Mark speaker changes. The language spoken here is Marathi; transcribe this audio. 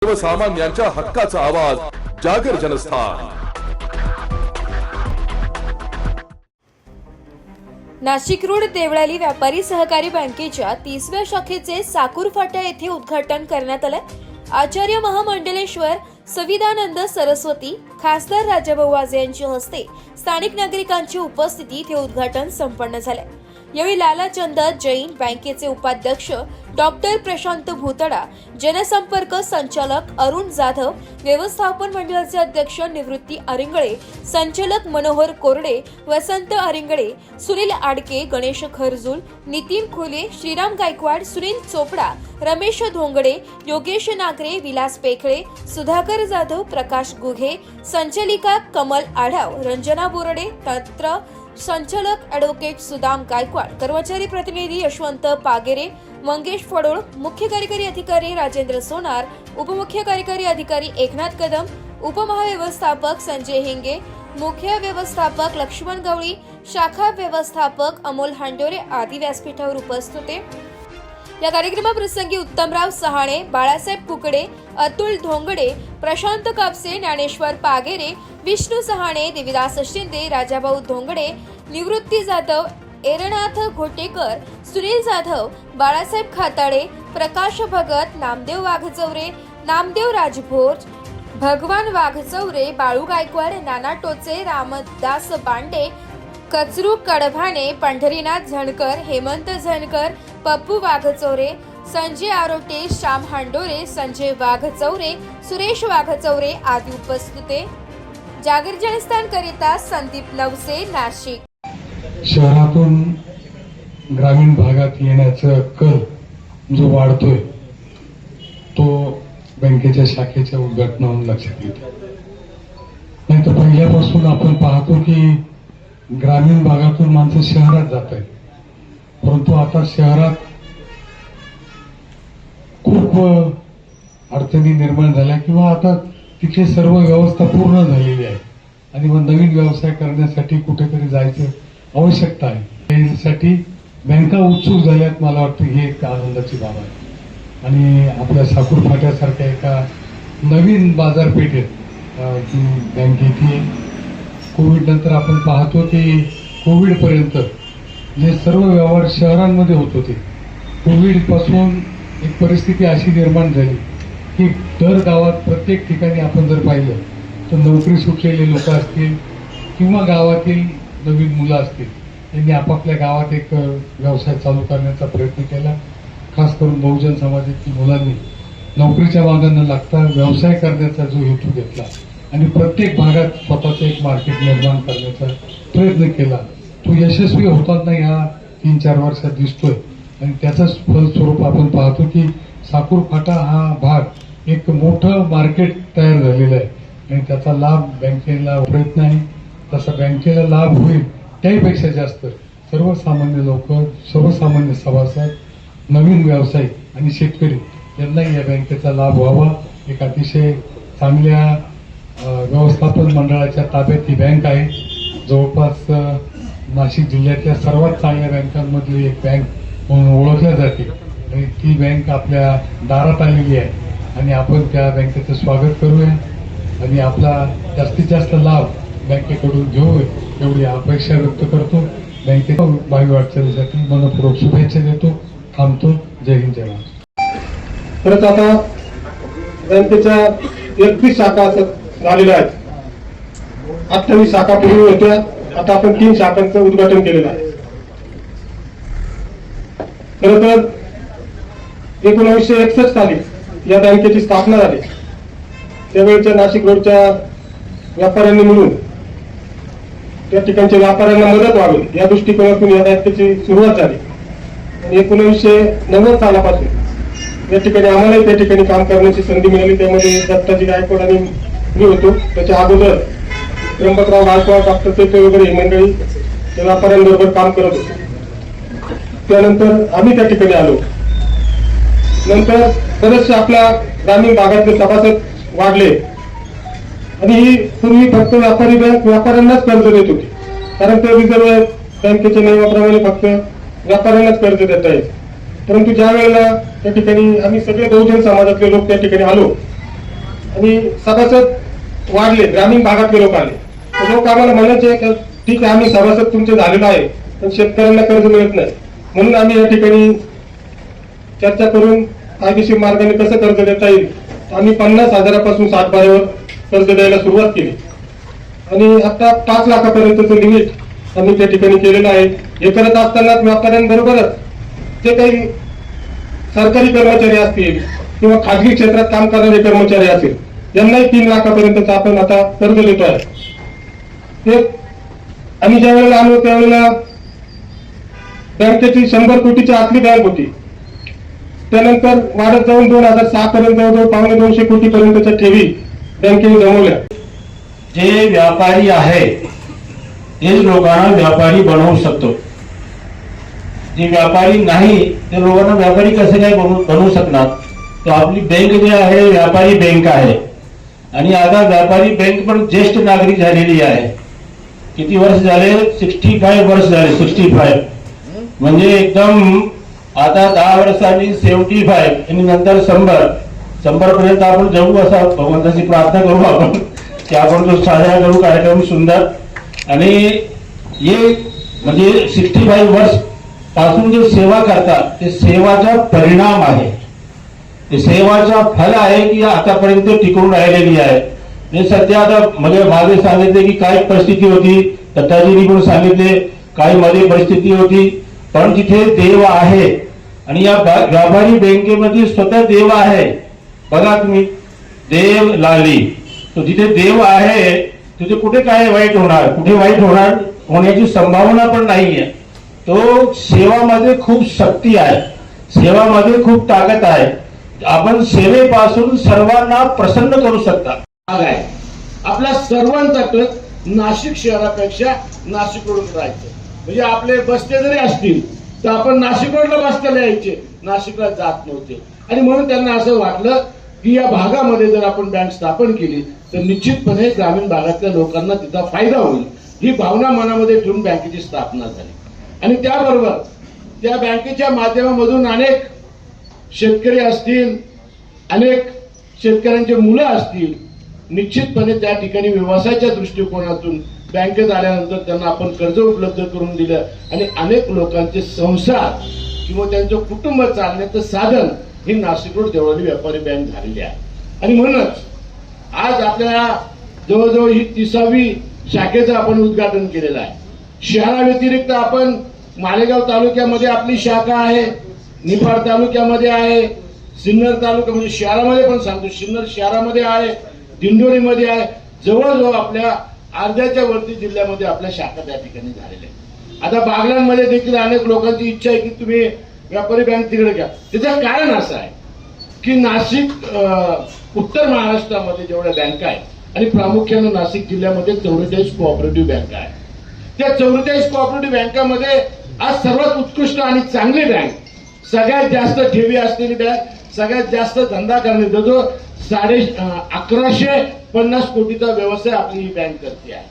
Speaker 1: सर्वसामान्यांच्या हक्काचा आवाज जागर जनस्थान।
Speaker 2: नाशिक रोड देवळाली व्यापारी सहकारी बँकेच्या 30व्या शाखेचे साकूर फाटा येथे उद्घाटन करण्यात आले। आचार्य महामंडलेश्वर सविदानंद सरस्वती खासदार राजाभाऊ वाजे यांच्या हस्ते स्थानिक नागरिकांची उपस्थितीत हे उद्घाटन संपन्न झाले। यावेळी लालाचंद जैन बँकेचे उपाध्यक्ष डॉक्टर प्रशांत भूतडा, जनसंपर्क संचालक अरुण जाधव, व्यवस्थापन मंडळाचे अध्यक्ष निवृत्ती अरिंगळे, संचालक मनोहर कोरडे, वसंत अरिंगळे, सुनील आडके, गणेश खरजूल, नितीन खोले, श्रीराम गायकवाड, सुनील चोपडा, रमेश धोंगडे, योगेश नागरे, विलास पेखळे, सुधाकर जाधव, प्रकाश गुघे, संचालिका कमल आढाव, रंजना बोरडे, तंत्र संचालक ॲडव्होकेट सुदाम गायकवाड, कर्मचारी प्रतिनिधी यशवंत पागेरे, मंगेश फडोळ, मुख्य कार्यकारी अधिकारी राजेंद्र सोनार, उपमुख्य कार्यकारी अधिकारी एकनाथ कदम, उपमहाव्यवस्थापक संजय हिंगे, मुख्य व्यवस्थापक लक्ष्मण गवळी, शाखा व्यवस्थापक अमोल हांडोरे आदी व्यासपीठावर उपस्थित होते। या कार्यक्रमाप्रसंगी उत्तमराव सहाणे, बाळासाहेब कुकडे, अतुल धोंगडे, प्रशांत कापसे, ज्ञानेश्वर पागेरे, विष्णू सहाणे, देविदास शिंदे, राजाभाऊ धोंगडे, निवृत्ती जाधव, एरनाथ घोटेकर, सुनील जाधव, बाळासाहेब खाताडे, प्रकाश भगत, नामदेव वाघचौरे, नामदेव राजभोज, भगवान वाघचौरे, बाळू गायकवाड, नाना टोचे, रामदास बांडे, कचरू कडभाने, पंढरीनाथ झणकर, हेमंत झणकर, पप्पू वाघचौरे, संजय आरोटे, श्याम हांडोरे, संजय वाघचौरे, सुरेश वाघचौरे आदी उपस्थित होते। जागर जनस्थान करिता संदीप नवसे, नाशिक।
Speaker 3: शहरातून ग्रामीण भागात येण्याचा कल जो वाढतोय तो बँकेच्या शाखेच्या उद्घाटनावरून लक्षात येतो। नाही तर पहिल्यापासून आपण पाहतो की ग्रामीण भागातून माणसं शहरात जात आहेत, परंतु आता शहरात खूप अडचणी निर्माण झाल्या किंवा आता तिथे सर्व व्यवस्था पूर्ण झालेली आहे आणि मग नवीन व्यवसाय करण्यासाठी कुठेतरी जायचं आवश्यकता आहे। यासाठी बँका उत्सुक झाल्यात, मला वाटतं ही एक आनंदाची बाब आहे। आणि आपल्या साकूर फाट्यासारख्या एका नवीन बाजारपेठेत बँक येते। कोविड नंतर आपण पाहतो की कोविडपर्यंत जे सर्व व्यवहार शहरांमध्ये होत होते, कोविड पासून एक परिस्थिती अशी निर्माण झाली की दर गावात प्रत्येक ठिकाणी आपण जर पाहिलं तर नोकरी सुटलेले लोक असतील किंवा गावातील नवीन मुलं असतील, यांनी आपापल्या गावात एक व्यवसाय चालू करण्याचा प्रयत्न केला। खास करून बहुजन समाजातील मुलांनी नोकरीच्या मागे न लागता व्यवसाय करण्याचा जो हेतू घेतला आणि प्रत्येक भागात स्वतःचं एक मार्केट निर्माण करण्याचा प्रयत्न केला, तो यशस्वी होताना या 3-4 वर्षात दिसतोय। आणि त्याचंच फलस्वरूप आपण पाहतो की साकूर फाटा हा भाग एक मोठं मार्केट तयार झालेलं आहे आणि त्याचा लाभ बँकेला प्रयत्न आहे। तसा बँकेला लाभ होईल त्याहीपेक्षा जास्त सर्वसामान्य लोक, सर्वसामान्य सभासद, नवीन व्यावसायिक आणि शेतकरी यांनाही या बँकेचा लाभ व्हावा। एक अतिशय चांगल्या व्यवस्थापन मंडळाच्या ताब्यात ही बँक आहे। जवळपास नाशिक जिल्ह्यातल्या सर्वात चांगल्या बँकांमधली एक बँक म्हणून ओळखल्या जाते आणि ती बँक आपल्या दारात आलेली आहे आणि आपण त्या बँकेचं स्वागत करूया आणि आपला जास्तीत जास्त लाभ बँकेकडून घेऊ एवढी अपेक्षा व्यक्त करतो। बँकेच्या भावी वाटचालीसाठी मनपूर्वक शुभेच्छा देतो। थांबतो। जय हिंद, जय महाराष्ट्र।
Speaker 4: परत आता बँकेच्या 31 शाखा झालेल्या आहेत। 28 शाखा पूर्वी होत्या, आता आपण 3 शाखांचं उद्घाटन केलेलं आहे। खरं तर 1961 साली या बँकेची स्थापना झाली। त्यावेळच्या नाशिक रोडच्या व्यापाऱ्यांनी मिळून त्या ठिकाणच्या व्यापाऱ्यांना मदत व्हावी या दृष्टिकोनातून या बँकेची सुरुवात झाली। 1990 सालापासून या ठिकाणी आम्हालाही त्या ठिकाणी काम करण्याची संधी मिळाली। त्यामध्ये दत्ताजी गायकवाड आणि मी होतो। त्याच्या अगोदर त्र्यंबकराव गायकवाड, डॉक्टर पेटे वगैरे मंडळी त्या व्यापाऱ्यांबरोबर काम करत होते। त्यानंतर आम्ही त्या ठिकाणी आलो। नंतर बरेचसे आपल्या ग्रामीण भागातले सभासद वाढले आणि ही पूर्वी फक्त व्यापारी बँक व्यापाऱ्यांनाच कर्ज देत होती, कारण ते रिझर्व्ह बँकेच्या नियमाप्रमाणे फक्त व्यापाऱ्यांनाच कर्ज देता येईल। परंतु ज्या वेळेला त्या ठिकाणी आम्ही सगळे बहुजन समाजातले लोक त्या ठिकाणी आलो आणि सभासद वाढले, ग्रामीण भागातले लोक आले. तर लोक आम्हाला म्हणायचे की ठीक आहे, आम्ही सभासद तुमचे झालेलो आहे, पण शेतकऱ्यांना कर्ज मिळत नाही. म्हणून आम्ही या ठिकाणी चर्चा करून कायदेशीर मार्गाने कसं कर्ज देता येईल, आम्ही 50,000पासून 60,000 कर्ज द्यायला सुरुवात केली. आणि आता 5 लाखापर्यंतचं लिमिट आम्ही त्या ठिकाणी केलेलं आहे. हे करत असताना व्यापाऱ्यांबरोबरच जे काही सरकारी कर्मचारी असतील किंवा खाजगी क्षेत्रात काम करणारे कर्मचारी असतील, यांनाही 3 लाखापर्यंतचं आपण आता कर्ज देतो आहे. ते आम्ही ज्या वेळेला आलो त्यावेळेला बँकेची 100 कोटीच्या आतली बँक होती. त्यानंतर वाढत जाऊन 2006 पर्यंत जवळजवळ 250 कोटीपर्यंतच्या ठेवी बँकेने जमवल्या.
Speaker 5: जे व्यापारी आहे तेच लोकांना व्यापारी बनवू शकतो. जे व्यापारी नाही ते लोकांना व्यापारी कसे काय बनवू शकणार. तो आपली बँक जी आहे व्यापारी बँक आहे. आणि आता व्यापारी बँक पण ज्येष्ठ नागरिक झालेली आहे. किती वर्ष झाले? 65 वर्ष झाले. 65 म्हणजे एकदम आता 10 वर्षांनी 75 आणि नंतर 100 पर्यंत आपण जाऊ असा भगवंताची प्रार्थना करू आपण की आपण तो साजरा करू कार्यक्रम सुंदर. आणि हे म्हणजे 65 वर्ष पासून जे सेवा करतात ते सेवाचा परिणाम आहे. ते सेवाचा फल आहे की आतापर्यंत टिकून राहिलेली आहे. हे सध्या आता म्हणजे मागे सांगितले की काय परिस्थिती होती, दत्ताजींनी पण सांगितले काही मध्ये परिस्थिती होती, पण तिथे देव आहे. आणि या व्यापारी बँकेमध्ये स्वतः देव आहे. बघा तुम्ही, देव लाली, तो जिथे देव आहे तिथे कुठे काय वाईट होणार, कुठे वाईट होण्याची संभावना पण नाहीये. तो सेवामध्ये खूप शक्ती आहे, सेवामध्ये खूप ताकद आहे. आपण सेवेपासून सर्वांना प्रसन्न करू शकता.
Speaker 6: आहे आपल्या सर्वांचं नाशिक शहरापेक्षा नाशिक रोड राहायचं. म्हणजे आपले बस्ते जरी असतील तर आपण नाशिक रोडला बसताना यायचे, नाशिकला जात नव्हते. आणि म्हणून त्यांना असं वाटलं की या भागामध्ये जर आपण बँक स्थापन केली तर निश्चितपणे ग्रामीण भागातल्या लोकांना तिचा फायदा होईल. ही भावना मनामध्ये ठेवून बँकेची स्थापना झाली. आणि त्याबरोबर त्या बँकेच्या माध्यमामधून अनेक शेतकरी असतील, अनेक शेतकऱ्यांचे मुलं असतील, निश्चितपणे त्या ठिकाणी व्यवसायाच्या दृष्टिकोनातून बँकेत आल्यानंतर त्यांना आपण कर्ज उपलब्ध करून दिलं. आणि अनेक लोकांचे संसार किंवा त्यांचं कुटुंब चालण्याचं साधन ही नाशिक रोड देवळाली व्यापारी बँक झालेली आहे. आणि म्हणूनच आज आपल्याला जवळजवळ ही 30वी शाखेचं आपण उद्घाटन केलेलं आहे. शहराव्यतिरिक्त आपण मालेगाव तालुक्यामध्ये आपली शाखा आहे, निफाड तालुक्यामध्ये आहे, सिन्नर तालुका म्हणजे शहरामध्ये पण सांगतो, सिन्नर शहरामध्ये आहे, दिंडोरीमध्ये आहे. जवळजवळ आपल्या अर्ध्याच्या वरती जिल्ह्यामध्ये आपल्या शाखा त्या ठिकाणी झालेल्या आहेत. आता बागलांमध्ये देखील अनेक लोकांची इच्छा आहे की तुम्ही व्यापारी बँक तिकडे घ्या. त्याचं कारण असं आहे की नाशिक उत्तर महाराष्ट्रामध्ये जेवढ्या बँका आहेत आणि प्रामुख्याने नाशिक जिल्ह्यामध्ये 44 कोऑपरेटिव्ह बँका आहेत. त्या 44 कोऑपरेटिव्ह बँकामध्ये आज सर्वात उत्कृष्ट आणि चांगली बँक, सगळ्यात जास्त ठेवी असलेली बँक, सगळ्यात जास्त धंदा करणे, जो 1150 कोटीचा व्यवसाय आपली ही बँक करते आहे.